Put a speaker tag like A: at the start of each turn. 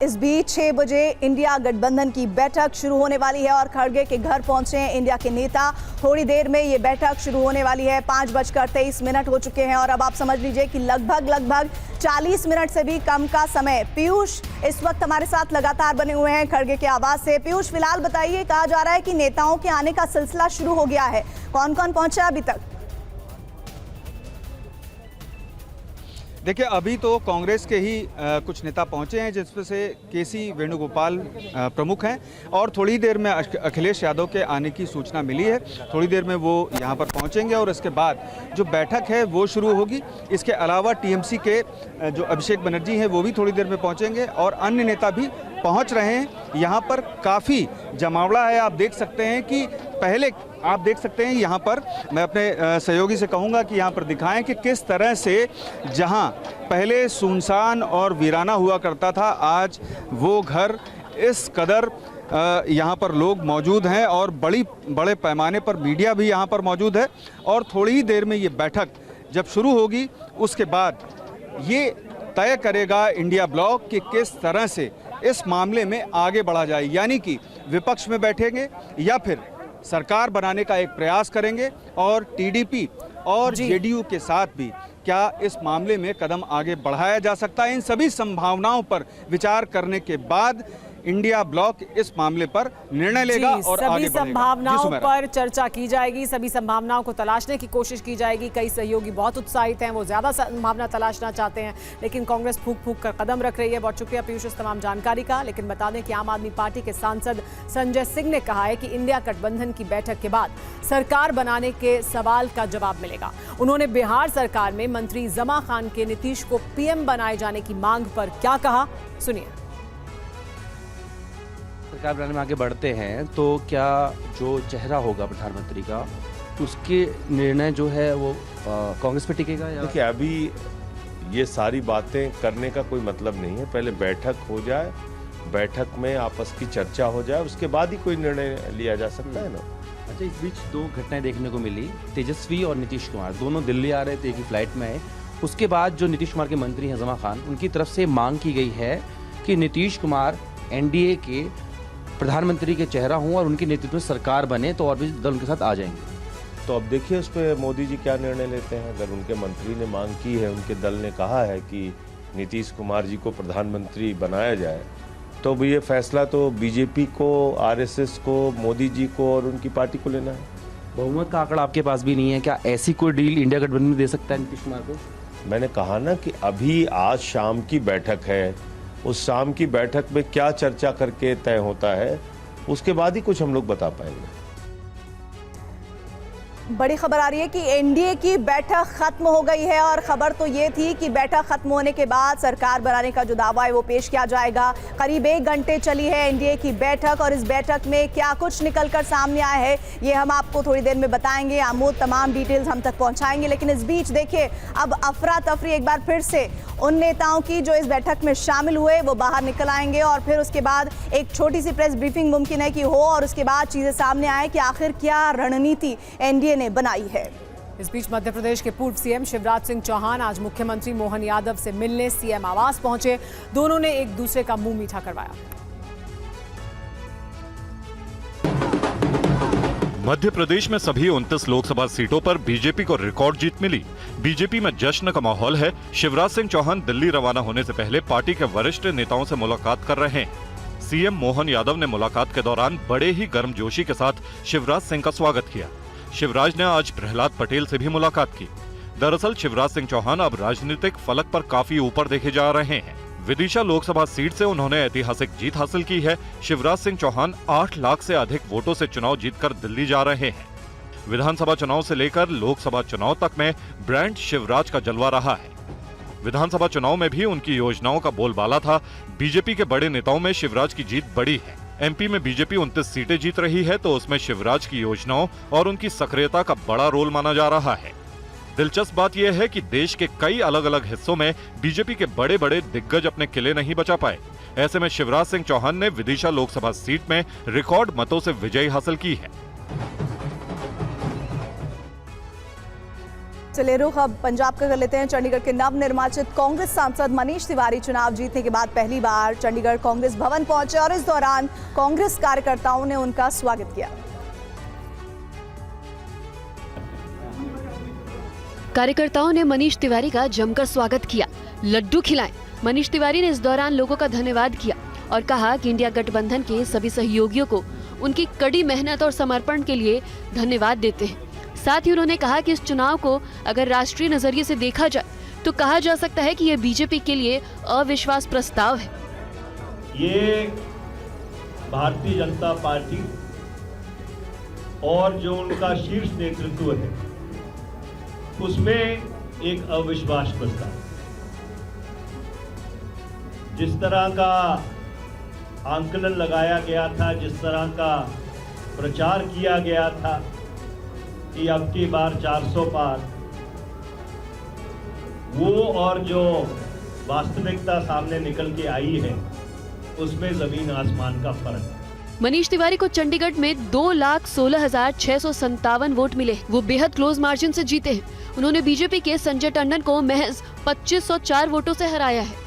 A: इस बीच 6 बजे इंडिया गठबंधन की बैठक शुरू होने वाली है और खड़गे के घर पहुंचे हैं इंडिया के नेता। थोड़ी देर में ये बैठक शुरू होने वाली है। 5:23 हो चुके हैं और अब आप समझ लीजिए कि लगभग 40 मिनट से भी कम का समय। पीयूष इस वक्त हमारे साथ लगातार बने हुए हैं खड़गे के आवास से। पीयूष, फिलहाल बताइए, कहा जा रहा है कि नेताओं के आने का सिलसिला शुरू हो गया है, कौन कौन पहुंचा अभी तक?
B: देखिए, अभी तो कांग्रेस के ही कुछ नेता पहुंचे हैं, जिसमें से केसी वेणुगोपाल प्रमुख हैं और थोड़ी देर में अखिलेश यादव के आने की सूचना मिली है। थोड़ी देर में वो यहां पर पहुंचेंगे और इसके बाद जो बैठक है वो शुरू होगी। इसके अलावा टीएमसी के जो अभिषेक बनर्जी हैं वो भी थोड़ी देर में पहुंचेंगे और अन्य नेता भी पहुंच रहे हैं। यहाँ पर काफ़ी जमावड़ा है। आप देख सकते हैं कि पहले आप देख सकते हैं यहाँ पर, मैं अपने सहयोगी से कहूँगा कि यहाँ पर दिखाएं कि किस तरह से जहाँ पहले सुनसान और वीराना हुआ करता था, आज वो घर इस कदर यहाँ पर लोग मौजूद हैं और बड़े पैमाने पर मीडिया भी यहाँ पर मौजूद है। और थोड़ी ही देर में ये बैठक जब शुरू होगी उसके बाद ये तय करेगा इंडिया ब्लॉक कि किस तरह से इस मामले में आगे बढ़ा जाए, यानी कि विपक्ष में बैठेंगे या फिर सरकार बनाने का एक प्रयास करेंगे और टीडीपी और जेडीयू के साथ भी क्या इस मामले में कदम आगे बढ़ाया जा सकता है। इन सभी संभावनाओं पर विचार करने के बाद इंडिया ब्लॉक इस मामले पर निर्णय लेगा और आगे
C: सभी संभावनाओं पर चर्चा की जाएगी, सभी संभावनाओं को तलाशने की कोशिश की जाएगी। कई सहयोगी बहुत उत्साहित हैं, वो ज्यादा संभावना तलाशना चाहते हैं, लेकिन कांग्रेस फूंक कर कदम रख रही है। बहुत शुक्रिया पीयूष इस तमाम जानकारी का। लेकिन बता दें कि आम आदमी पार्टी के सांसद संजय सिंह ने कहा है कि इंडिया गठबंधन की बैठक के बाद सरकार बनाने के सवाल का जवाब मिलेगा। उन्होंने बिहार सरकार में मंत्री जमा खान के नीतीश को पीएम बनाए जाने की मांग पर क्या कहा, सुनिए।
D: सरकार बनाने में आगे बढ़ते हैं तो क्या जो चेहरा होगा प्रधानमंत्री का, उसके निर्णय जो है वो कांग्रेस पे टिकेगा या?
E: देखिए, अभी ये सारी बातें करने का कोई मतलब नहीं है। पहले बैठक हो जाए, बैठक में आपस की चर्चा हो जाए, उसके बाद ही कोई निर्णय लिया जा सकता है ना।
D: अच्छा, इस बीच दो घटनाएं देखने को मिली। तेजस्वी और नीतीश कुमार दोनों दिल्ली आ रहे थे, एक ही फ्लाइट में आए। उसके बाद जो नीतीश कुमार के मंत्री हैं जमा खान, उनकी तरफ से मांग की गई है कि नीतीश कुमार एनडीए के प्रधानमंत्री के चेहरा हों और उनके नेतृत्व में सरकार बने तो और भी दल उनके साथ आ जाएंगे।
E: तो अब देखिए उस पर मोदी जी क्या निर्णय लेते हैं। अगर उनके मंत्री ने मांग की है, उनके दल ने कहा है कि नीतीश कुमार जी को प्रधानमंत्री बनाया जाए, तो अब ये फैसला तो बीजेपी को, आरएसएस को, मोदी जी को और उनकी पार्टी को लेना है।
D: बहुमत का आंकड़ा आपके पास भी नहीं है, क्या ऐसी कोई डील इंडिया गठबंधन में दे सकता है नीतीश कुमार को?
E: मैंने कहा ना कि अभी आज शाम की बैठक है, उस शाम की बैठक में क्या चर्चा करके तय होता है, उसके बाद ही कुछ हम लोग बता पाएंगे।
A: बड़ी खबर आ रही है कि एनडीए की बैठक खत्म हो गई है और खबर तो ये थी कि बैठक खत्म होने के बाद सरकार बनाने का जो दावा है वो पेश किया जाएगा। करीब 1 घंटे चली है एनडीए की बैठक और इस बैठक में क्या कुछ निकलकर सामने आया है ये हम आपको थोड़ी देर में बताएंगे। आमोद तमाम डिटेल्स हम तक पहुंचाएंगे। लेकिन इस बीच देखिए, अब अफरा तफरी एक बार फिर से उन नेताओं की जो इस बैठक में शामिल हुए वो बाहर निकल आएंगे और फिर उसके बाद एक छोटी सी प्रेस ब्रीफिंग मुमकिन है कि हो और उसके बाद चीजें सामने आए कि आखिर क्या रणनीति एनडीए ने बनाई है।
C: इस बीच मध्य प्रदेश के पूर्व सीएम शिवराज सिंह चौहान आज मुख्यमंत्री मोहन यादव से मिलने सीएम आवास पहुंचे। दोनों ने एक दूसरे का मुंह मीठा करवाया।
F: मध्य प्रदेश में सभी 29 लोकसभा सीटों पर बीजेपी को रिकॉर्ड जीत मिली। बीजेपी में जश्न का माहौल है। शिवराज सिंह चौहान दिल्ली रवाना होने से पहले पार्टी के वरिष्ठ नेताओं से मुलाकात कर रहे हैं। सीएम मोहन यादव ने मुलाकात के दौरान बड़े ही गर्मजोशी के साथ शिवराज सिंह का स्वागत किया। शिवराज ने आज प्रहलाद पटेल से भी मुलाकात की। दरअसल शिवराज सिंह चौहान अब राजनीतिक फलक पर काफी ऊपर देखे जा रहे हैं। विदिशा लोकसभा सीट से उन्होंने ऐतिहासिक जीत हासिल की है। शिवराज सिंह चौहान 8 लाख से अधिक वोटों से चुनाव जीतकर दिल्ली जा रहे हैं। विधानसभा चुनाव से लेकर लोकसभा चुनाव तक में ब्रांड शिवराज का जलवा रहा है। विधानसभा चुनाव में भी उनकी योजनाओं का बोलबाला था। बीजेपी के बड़े नेताओं में शिवराज की जीत बड़ी है। एमपी में बीजेपी 29 सीटें जीत रही है तो उसमें शिवराज की योजनाओं और उनकी सक्रियता का बड़ा रोल माना जा रहा है। दिलचस्प बात यह है कि देश के कई अलग अलग हिस्सों में बीजेपी के बड़े बड़े दिग्गज अपने किले नहीं बचा पाए। ऐसे में शिवराज सिंह चौहान ने विदिशा लोकसभा सीट में रिकॉर्ड मतों से विजय हासिल की है।
A: चलिए रुख अब पंजाब का कर लेते हैं। चंडीगढ़ के नवनिर्वाचित कांग्रेस सांसद मनीष तिवारी चुनाव जीतने के बाद पहली बार चंडीगढ़ कांग्रेस भवन पहुंचे और इस दौरान कांग्रेस कार्यकर्ताओं ने उनका स्वागत किया।
G: कार्यकर्ताओं ने मनीष तिवारी का जमकर स्वागत किया, लड्डू खिलाए। मनीष तिवारी ने इस दौरान लोगों का धन्यवाद किया और कहा कि इंडिया गठबंधन के सभी सहयोगियों को उनकी कड़ी मेहनत और समर्पण के लिए धन्यवाद देते हैं। साथ ही उन्होंने कहा कि इस चुनाव को अगर राष्ट्रीय नजरिए से देखा जाए तो कहा जा सकता है कि ये बीजेपी के लिए अविश्वास प्रस्ताव है।
H: ये भारतीय जनता पार्टी और जो उनका शीर्ष नेतृत्व है उसमें एक अविश्वास प्रस्ताव, जिस तरह का आंकलन लगाया गया था, जिस तरह का प्रचार किया गया था कि अब की बार 400 पार, वो और जो वास्तविकता सामने निकल के आई है उसमें जमीन आसमान का फर्क है।
G: मनीष तिवारी को चंडीगढ़ में 2,16,657 वोट मिले। वो बेहद क्लोज मार्जिन से जीते हैं। उन्होंने बीजेपी के संजय टंडन को महज 2504 वोटों से हराया है।